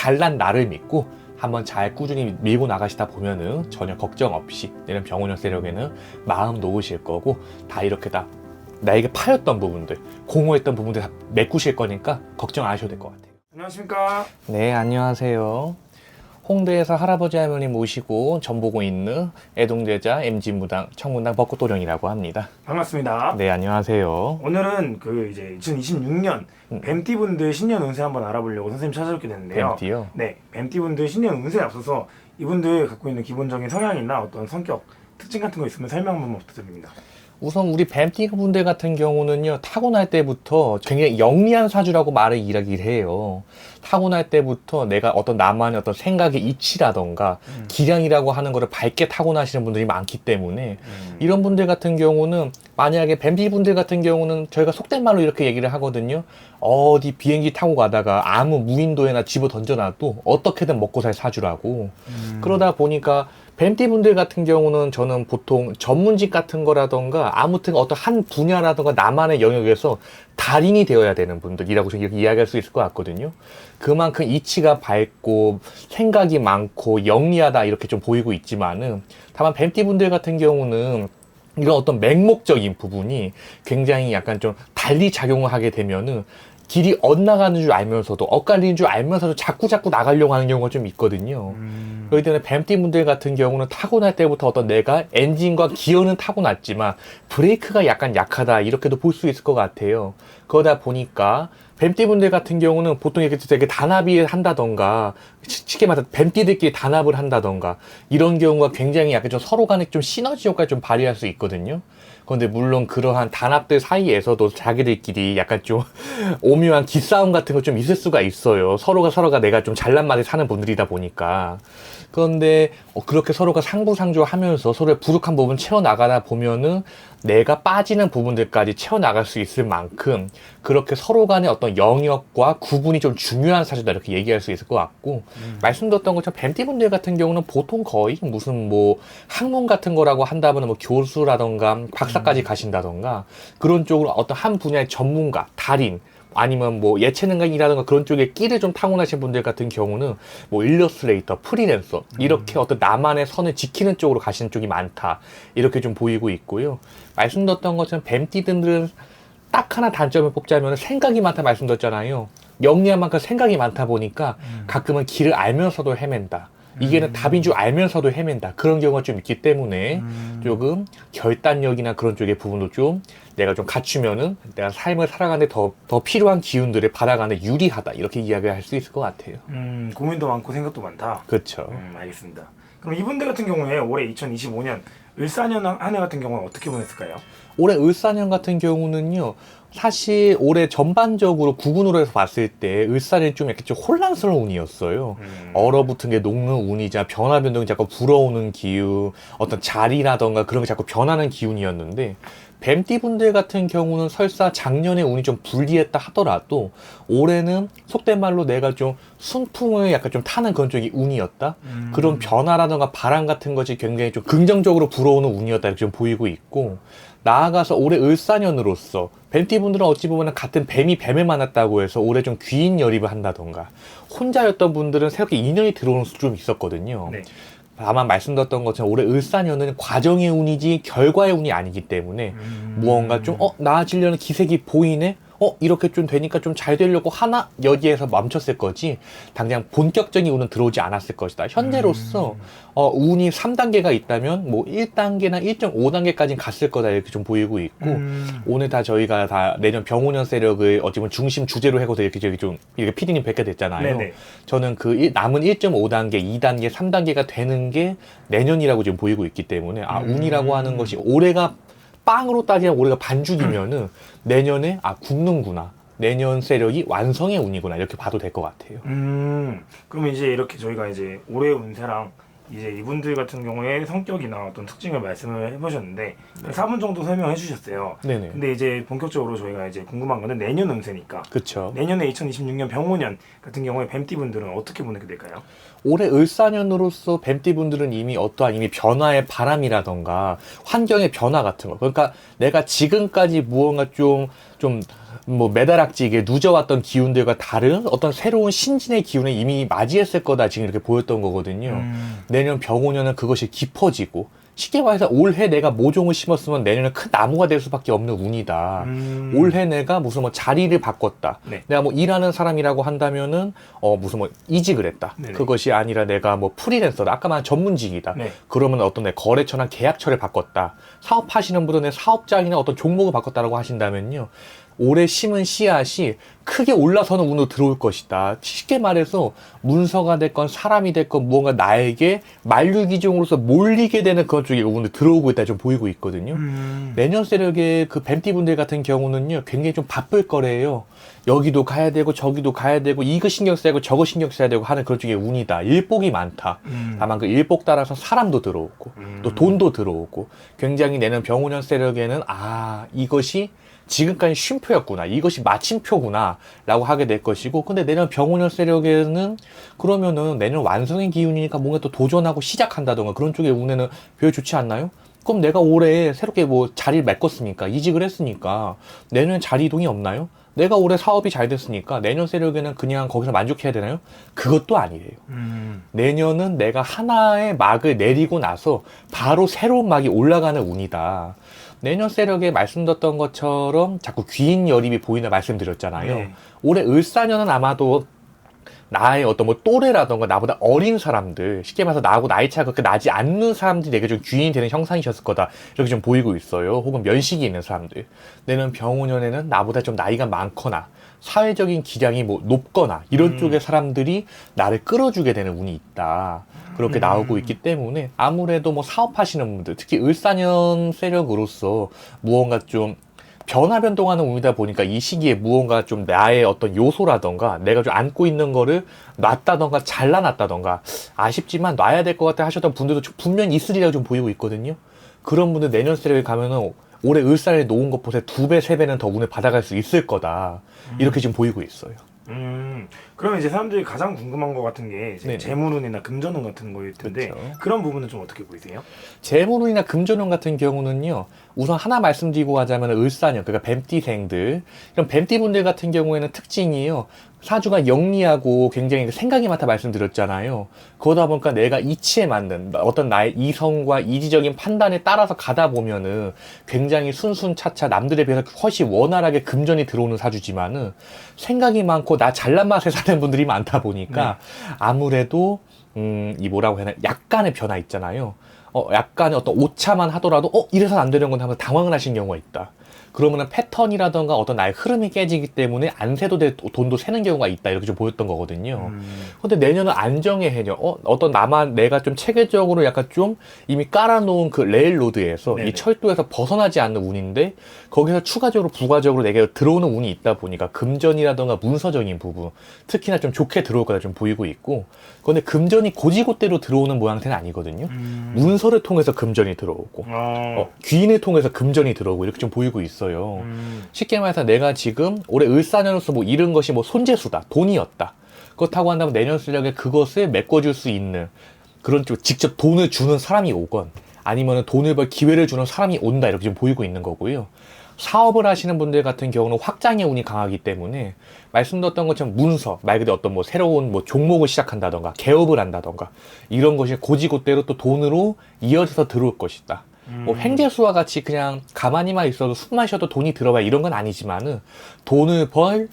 잘난 나를 믿고 한번 잘 꾸준히 밀고 나가시다 보면은 전혀 걱정 없이 내년 병원형 세력에는 마음 놓으실 거고, 다 이렇게 다 나에게 파였던 부분들, 공허했던 부분들 다 메꾸실 거니까 걱정 안 하셔도 될 것 같아요. 안녕하십니까. 네, 안녕하세요. 홍대에서 할아버지 할머니 모시고 전보고 있는 애동제자 MG무당 청문당 벚꽃도령이라고 합니다. 반갑습니다. 네, 안녕하세요. 오늘은 그 이제 2026년 뱀띠분들 신년 운세 한번 알아보려고 선생님 찾아뵙게 됐는데요. 뱀띠요? 네, 뱀띠분들 신년 운세에 앞서서 이분들 갖고 있는 기본적인 성향이나 어떤 성격 특징 같은 거 있으면 설명 한번 부탁드립니다. 우선 우리 뱀띠 분들 같은 경우는요, 타고날 때부터 굉장히 영리한 사주라고 말을 이야기를 해요. 타고날 때부터 내가 어떤 나만의 어떤 생각의 이치라던가 기량이라고 하는 거를 밝게 타고나시는 분들이 많기 때문에 이런 분들 같은 경우는, 만약에 뱀띠 분들 같은 경우는 저희가 속된 말로 이렇게 얘기를 하거든요. 어디 비행기 타고 가다가 아무 무인도에나 집어 던져놔도 어떻게든 먹고 살 사주라고. 그러다 보니까 뱀띠 분들 같은 경우는 저는 보통 전문직 같은 거라던가 아무튼 어떤 한 분야라던가 나만의 영역에서 달인이 되어야 되는 분들이라고 저는 이렇게 이야기할 수 있을 것 같거든요. 그만큼 이치가 밝고 생각이 많고 영리하다 이렇게 좀 보이고 있지만은, 다만 뱀띠 분들 같은 경우는 이런 어떤 맹목적인 부분이 굉장히 약간 좀 달리 작용을 하게 되면은 길이 엇나가는 줄 알면서도, 엇갈리는 줄 알면서도 자꾸 나가려고 하는 경우가 좀 있거든요. 그렇기 때문에 뱀띠 분들 같은 경우는 타고날 때부터 어떤 내가 엔진과 기어는 타고났지만 브레이크가 약간 약하다 이렇게도 볼 수 있을 것 같아요. 그러다 보니까 뱀띠 분들 같은 경우는 보통 이렇게 되게 단합이 한다던가, 쉽게 말해서 뱀띠들끼리 단합을 한다던가 이런 경우가 굉장히 약간 좀 서로 간에 좀 시너지 효과를 좀 발휘할 수 있거든요. 그런데 물론 그러한 단합들 사이에서도 자기들끼리 약간 좀 오묘한 기싸움 같은 거 좀 있을 수가 있어요. 서로가 내가 좀 잘난 맛에 사는 분들이다 보니까. 그런데 그렇게 서로가 상부상조하면서 서로의 부족한 부분 채워나가다 보면은 내가 빠지는 부분들까지 채워나갈 수 있을 만큼 그렇게 서로 간의 어떤 영역과 구분이 좀 중요한 사주다 이렇게 얘기할 수 있을 것 같고, 말씀드렸던 것처럼 뱀띠분들 같은 경우는 보통 거의 무슨 뭐 학문 같은 거라고 한다면 뭐 교수라던가 박사까지 가신다던가 그런 쪽으로 어떤 한 분야의 전문가, 달인, 아니면 뭐 예체능이라든가 그런 쪽에 끼를 좀 타고나신 분들 같은 경우는 뭐 일러스트레이터, 프리랜서 이렇게 어떤 나만의 선을 지키는 쪽으로 가시는 쪽이 많다 이렇게 좀 보이고 있고요. 말씀드렸던 것처럼 뱀띠들은 딱 하나 단점을 뽑자면 생각이 많다 말씀드렸잖아요. 영리한 만큼 생각이 많다 보니까 가끔은 길을 알면서도 헤맨다. 이게는 답인 줄 알면서도 헤맨다. 그런 경우가 좀 있기 때문에 조금 결단력이나 그런 쪽의 부분도 좀 내가 좀 갖추면은 내가 삶을 살아가는데 더 필요한 기운들을 받아가는 유리하다. 이렇게 이야기를 할 수 있을 것 같아요. 고민도 많고 생각도 많다. 그렇죠. 알겠습니다. 그럼 이분들 같은 경우에 올해 2025년 을사년 한 해 같은 경우는 어떻게 보냈을까요? 올해 을사년 같은 경우는요, 사실 올해 전반적으로 구군으로 해서 봤을 때 을사년이 좀 이렇게 좀 혼란스러운 운이었어요. 얼어붙은 게 녹는 운이자 변화 변동이 자꾸 불어오는 기운, 어떤 자리라던가 그런 게 자꾸 변하는 기운이었는데, 뱀띠 분들 같은 경우는 설사 작년에 운이 좀 불리했다 하더라도 올해는 속된 말로 내가 좀 순풍을 약간 좀 타는 그런 쪽이 운이었다. 그런 변화라던가 바람 같은 것이 굉장히 좀 긍정적으로 불어오는 운이었다 이렇게 좀 보이고 있고, 나아가서 올해 을사년으로서 뱀띠 분들은 어찌 보면 같은 뱀이 뱀을 만났다고 해서 올해 좀 귀인 열입을 한다던가, 혼자였던 분들은 새롭게 인연이 들어오는 수 좀 있었거든요. 네. 다만 말씀드렸던 것처럼 올해 을사년은 과정의 운이지 결과의 운이 아니기 때문에 무언가 좀 나아지려는 기색이 보이네? 이렇게 좀 되니까 좀 잘 되려고 하나? 여기에서 멈췄을 거지 당장 본격적인 운은 들어오지 않았을 것이다. 현재로서 운이 3단계가 있다면 뭐 1단계나 1.5단계까지는 갔을 거다 이렇게 좀 보이고 있고, 오늘 다 저희가 다 내년 병오년 세력을 어찌 보면 중심 주제로 해서 이렇게 저기 좀 이렇게 PD님 뵙게 됐잖아요. 네네. 저는 그 남은 1.5단계, 2단계, 3단계가 되는 게 내년이라고 지금 보이고 있기 때문에 운이라고 하는 것이 올해가 빵으로 따지면 올해가 반죽이면은 내년에 굽는구나. 내년 세력이 완성의 운이구나. 이렇게 봐도 될 것 같아요. 그러면 이제 이렇게 저희가 이제 올해 운세랑 이제 이분들 같은 경우에 성격이나 어떤 특징을 말씀을 해보셨는데 4분 정도 설명해 주셨어요. 네네. 근데 이제 본격적으로 저희가 이제 궁금한 거는 내년 운세니까. 그쵸. 내년에 2026년 병오년 같은 경우에 뱀띠분들은 어떻게 보내게 될까요? 올해 을사년으로서 뱀띠분들은 이미 어떠한 이미 변화의 바람이라던가 환경의 변화 같은 거, 그러니까 내가 지금까지 무언가 좀 뭐 메다락지 이게 누져왔던 기운들과 다른 어떤 새로운 신진의 기운을 이미 맞이했을 거다 지금 이렇게 보였던 거거든요. 내년 병오년은 그것이 깊어지고 쉽게 말해서 올해 내가 모종을 심었으면 내년에 큰 나무가 될 수밖에 없는 운이다. 올해 내가 무슨 뭐 자리를 바꿨다. 네. 내가 뭐 일하는 사람이라고 한다면은 무슨 뭐 이직을 했다. 네네. 그것이 아니라 내가 뭐 프리랜서다. 아까 말한 전문직이다. 네. 그러면 어떤 내 거래처나 계약처를 바꿨다. 사업하시는 분은 내 사업장이나 어떤 종목을 바꿨다라고 하신다면요. 올해 심은 씨앗이 크게 올라서는 운으로 들어올 것이다. 쉽게 말해서 문서가 됐건 사람이 됐건 무언가 나에게 만류기종으로서 몰리게 되는 그런 쪽에 운이 들어오고 있다 좀 보이고 있거든요. 내년 세력의 그 뱀띠분들 같은 경우는요. 굉장히 좀 바쁠 거래요. 여기도 가야 되고 저기도 가야 되고 이거 신경 써야 되고 저거 신경 써야 되고 하는 그런 쪽의 운이다. 일복이 많다. 다만 그 일복 따라서 사람도 들어오고 또 돈도 들어오고 굉장히 내년 병오년 세력에는 이것이 지금까지 쉼표였구나. 이것이 마침표구나. 라고 하게 될 것이고, 근데 내년 병오년 세력에는 그러면은 내년 완성의 기운이니까 뭔가 또 도전하고 시작한다던가 그런 쪽의 운에는 별로 좋지 않나요? 그럼 내가 올해 새롭게 뭐 자리를 메꿨으니까, 이직을 했으니까 내년 자리 이동이 없나요? 내가 올해 사업이 잘 됐으니까 내년 세력에는 그냥 거기서 만족해야 되나요? 그것도 아니래요. 내년은 내가 하나의 막을 내리고 나서 바로 새로운 막이 올라가는 운이다. 내년 세력에 말씀드렸던 것처럼 자꾸 귀인 열입이 보이는 말씀드렸잖아요. 네. 올해 을사년은 아마도 나의 어떤 뭐 또래라던가 나보다 어린 사람들, 쉽게 말해서 나하고 나이 차가 그렇게 나지 않는 사람들이 내게 좀 귀인이 되는 형상이셨을 거다. 이렇게 좀 보이고 있어요. 혹은 면식이 있는 사람들. 내년 병오년에는 나보다 좀 나이가 많거나 사회적인 기량이 뭐 높거나 이런 쪽의 사람들이 나를 끌어주게 되는 운이 있다. 그렇게 나오고 있기 때문에 아무래도 뭐 사업하시는 분들, 특히 을사년 세력으로서 무언가 좀 변화 변동하는 운이다 보니까 이 시기에 무언가 좀 나의 어떤 요소라던가 내가 좀 안고 있는 거를 놨다던가 잘라놨다던가 아쉽지만 놔야 될 것 같아 하셨던 분들도 분명히 있으리라고 좀 보이고 있거든요. 그런 분들 내년 세력에 가면은 올해 을사년에 놓은 것보다 2배, 3배는 더 운을 받아갈 수 있을 거다. 이렇게 지금 보이고 있어요. 그러면 이제 사람들이 가장 궁금한 것 같은 게 이제 네네. 재물운이나 금전운 같은 거일 텐데 그쵸. 그런 부분은 좀 어떻게 보이세요? 재물운이나 금전운 같은 경우는요. 우선 하나 말씀드리고 가자면 을사년, 그러니까 뱀띠생들, 이런 뱀띠분들 같은 경우에는 특징이요. 사주가 영리하고 굉장히 생각이 많다 말씀드렸잖아요. 그러다 보니까 내가 이치에 맞는 어떤 나의 이성과 이지적인 판단에 따라서 가다 보면은 굉장히 순순차차 남들에 비해서 훨씬 원활하게 금전이 들어오는 사주지만은 생각이 많고 나 잘난 맛에 사는 분들이 많다 보니까 아무래도 이 뭐라고 해야 하나 약간의 변화 있잖아요. 약간의 어떤 오차만 하더라도 이래서는 안 되는 건데 하면 당황을 하신 경우가 있다. 그러면은 패턴이라던가 어떤 나의 흐름이 깨지기 때문에 안 세도 될 돈도 새는 경우가 있다. 이렇게 좀 보였던 거거든요. 근데 내년은 안정의 해녀. 어떤 내가 좀 체계적으로 약간 좀 이미 깔아놓은 그 레일로드에서 네네. 이 철도에서 벗어나지 않는 운인데 거기서 추가적으로 부가적으로 내게 들어오는 운이 있다 보니까 금전이라던가 문서적인 부분 특히나 좀 좋게 들어올 거다 좀 보이고 있고 그런데 금전이 고지고대로 들어오는 모양새는 아니거든요. 문서를 통해서 금전이 들어오고 귀인을 통해서 금전이 들어오고 이렇게 좀 보이고 있어요. 쉽게 말해서 내가 지금 올해 을사년으로서 뭐 잃은 것이 뭐 손재수다, 돈이었다. 그렇다고 한다면 내년 수력에 그것을 메꿔줄 수 있는 그런 쪽 직접 돈을 주는 사람이 오건 아니면 돈을 벌 기회를 주는 사람이 온다 이렇게 좀 보이고 있는 거고요. 사업을 하시는 분들 같은 경우는 확장의 운이 강하기 때문에 말씀드렸던 것처럼 문서, 말 그대로 어떤 뭐 새로운 뭐 종목을 시작한다던가 개업을 한다던가 이런 것이 고지고대로 또 돈으로 이어져서 들어올 것이다. 뭐 횡재수와 같이 그냥 가만히만 있어도 숨만 쉬어도 돈이 들어와 이런 건 아니지만은 돈을 벌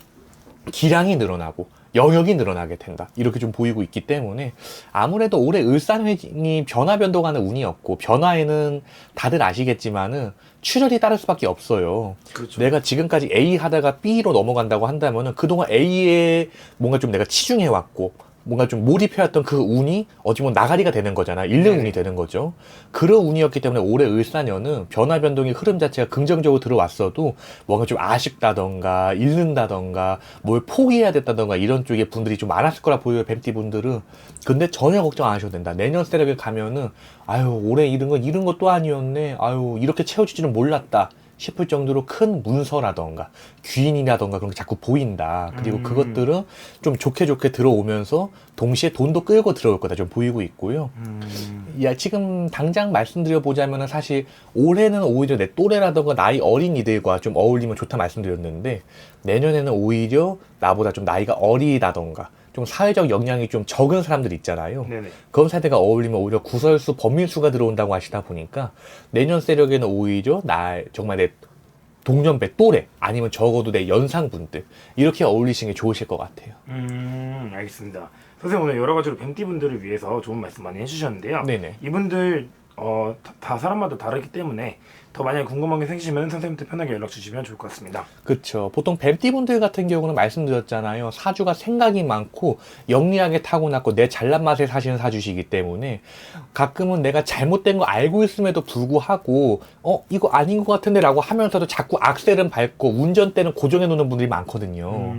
기량이 늘어나고 영역이 늘어나게 된다. 이렇게 좀 보이고 있기 때문에 아무래도 올해 을사년이 변화 변동하는 운이었고 변화에는 다들 아시겠지만은 출혈이 따를 수밖에 없어요. 그렇죠. 내가 지금까지 A 하다가 B로 넘어간다고 한다면은 그동안 A에 뭔가 좀 내가 치중해왔고 뭔가 좀 몰입해왔던 그 운이 어찌 보면 나가리가 되는 거잖아. 잃는 운이 되는 거죠. 그런 운이었기 때문에 올해 을사년은 변화 변동의 흐름 자체가 긍정적으로 들어왔어도 뭔가 좀 아쉽다던가 잃는다던가 뭘 포기해야 됐다던가 이런 쪽의 분들이 좀 많았을 거라 보여요. 뱀띠 분들은. 근데 전혀 걱정 안 하셔도 된다. 내년 세력에 가면은 아유 올해 잃은 건 잃은 것도 아니었네. 아유 이렇게 채워지지는 몰랐다. 싶을 정도로 큰 문서라던가 귀인이라던가 그런 게 자꾸 보인다. 그리고 그것들은 좀 좋게 들어오면서 동시에 돈도 끌고 들어올 거다 좀 보이고 있고요. 야, 지금 당장 말씀드려보자면은 사실 올해는 오히려 내 또래라던가 나이 어린 이들과 좀 어울리면 좋다 말씀드렸는데 내년에는 오히려 나보다 좀 나이가 어리다던가 좀 사회적 역량이 좀 적은 사람들 있잖아요. 네네. 그런 세대가 어울리면 오히려 구설수 범민수가 들어온다고 하시다 보니까 내년 세력에는 오히려 정말 내 동년배 또래 아니면 적어도 내 연상분들 이렇게 어울리시는 게 좋으실 것 같아요. 알겠습니다. 선생님 오늘 여러 가지로 뱀띠분들을 위해서 좋은 말씀 많이 해주셨는데요. 네네. 이분들 다 사람마다 다르기 때문에 더 만약에 궁금한 게 생기시면 선생님한테 편하게 연락 주시면 좋을 것 같습니다. 그렇죠. 보통 뱀띠분들 같은 경우는 말씀드렸잖아요. 사주가 생각이 많고 영리하게 타고났고 내 잘난 맛에 사시는 사주시기 때문에 가끔은 내가 잘못된 거 알고 있음에도 불구하고 이거 아닌 것 같은데 라고 하면서도 자꾸 악셀은 밟고 운전대는 고정해 놓는 분들이 많거든요.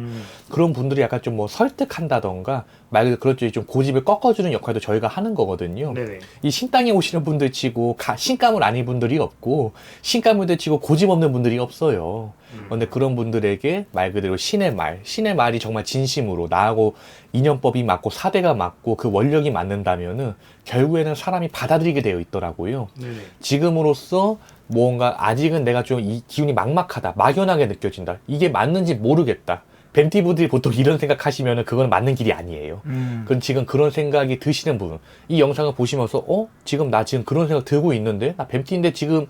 그런 분들이 약간 좀 뭐 설득한다던가 말 그대로 그렇죠. 좀 고집을 꺾어주는 역할도 저희가 하는 거거든요. 네네. 이 신땅에 오시는 분들 치고 신감을 아닌 분들이 없고 신감을 치고 고집 없는 분들이 없어요. 그런데 그런 분들에게 말 그대로 신의 말이 정말 진심으로 나하고 인연법이 맞고 사대가 맞고 그 원력이 맞는다면은 결국에는 사람이 받아들이게 되어 있더라고요. 네네. 지금으로서 뭔가 아직은 내가 좀 이 기운이 막막하다, 막연하게 느껴진다. 이게 맞는지 모르겠다. 뱀티브들이 보통 이런 생각하시면은 그건 맞는 길이 아니에요. 그럼 지금 그런 생각이 드시는 분, 이 영상을 보시면서 지금 나 지금 그런 생각 들고 있는데 나 뱀티인데 지금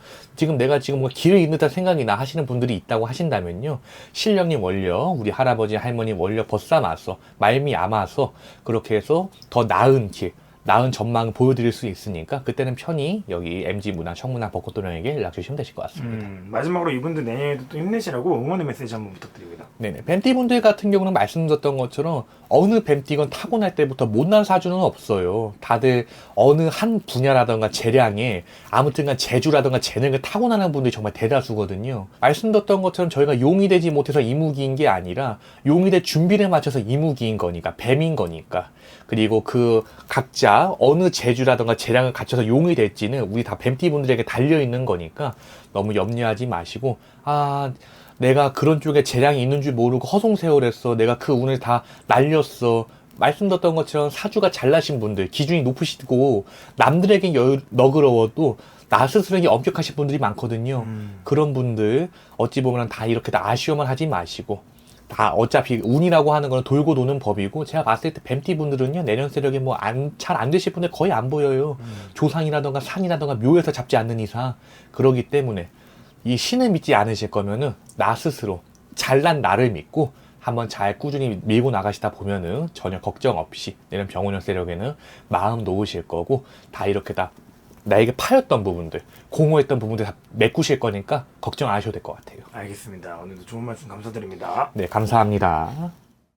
내가 지금 뭔가 길을 잃는 듯한 생각이 나 하시는 분들이 있다고 하신다면요, 신령님 원력, 우리 할아버지 할머니 원력 벗삼아서 말미암아서 그렇게 해서 더 나은 길, 나은 전망을 보여드릴 수 있으니까 그때는 편히 여기 MG문화 청문화 벚꽃도령에게 연락 주시면 되실 것 같습니다. 마지막으로 이분들 내년에도 또 힘내시라고 응원의 메시지 한번 부탁드립니다. 네네. 뱀띠분들 같은 경우는 말씀드렸던 것처럼 어느 뱀띠건 타고날 때부터 못난 사주는 없어요. 다들 어느 한 분야라던가 재량에 아무튼간 재주라던가 재능을 타고나는 분들이 정말 대다수거든요. 말씀드렸던 것처럼 저희가 용이 되지 못해서 이무기인 게 아니라 용이 될 준비를 맞춰서 이무기인 거니까, 뱀인 거니까. 그리고 그 각자 어느 재주라던가 재량을 갖춰서 용이 될지는 우리 다 뱀띠분들에게 달려있는 거니까 너무 염려하지 마시고, 내가 그런 쪽에 재량이 있는 줄 모르고 허송세월했어. 내가 그 운을 다 날렸어. 말씀드렸던 것처럼 사주가 잘나신 분들, 기준이 높으시고 남들에게 너그러워도 나 스스로에게 엄격하신 분들이 많거든요. 그런 분들 어찌 보면 다 이렇게 다 아쉬워만 하지 마시고, 다 어차피 운이라고 하는 건 돌고 도는 법이고, 제가 봤을 때 뱀띠 분들은요 내년 세력에 뭐 잘 안 되실 분들 거의 안 보여요. 조상이라던가 산이라던가 묘에서 잡지 않는 이상. 그러기 때문에 이 신을 믿지 않으실 거면은 나 스스로 잘난 나를 믿고 한번 잘 꾸준히 밀고 나가시다 보면은 전혀 걱정 없이 내년 병원형 세력에는 마음 놓으실 거고, 다 이렇게 다 나에게 파였던 부분들, 공허했던 부분들 다 메꾸실 거니까 걱정 안 하셔도 될 것 같아요. 알겠습니다. 오늘도 좋은 말씀 감사드립니다. 네, 감사합니다.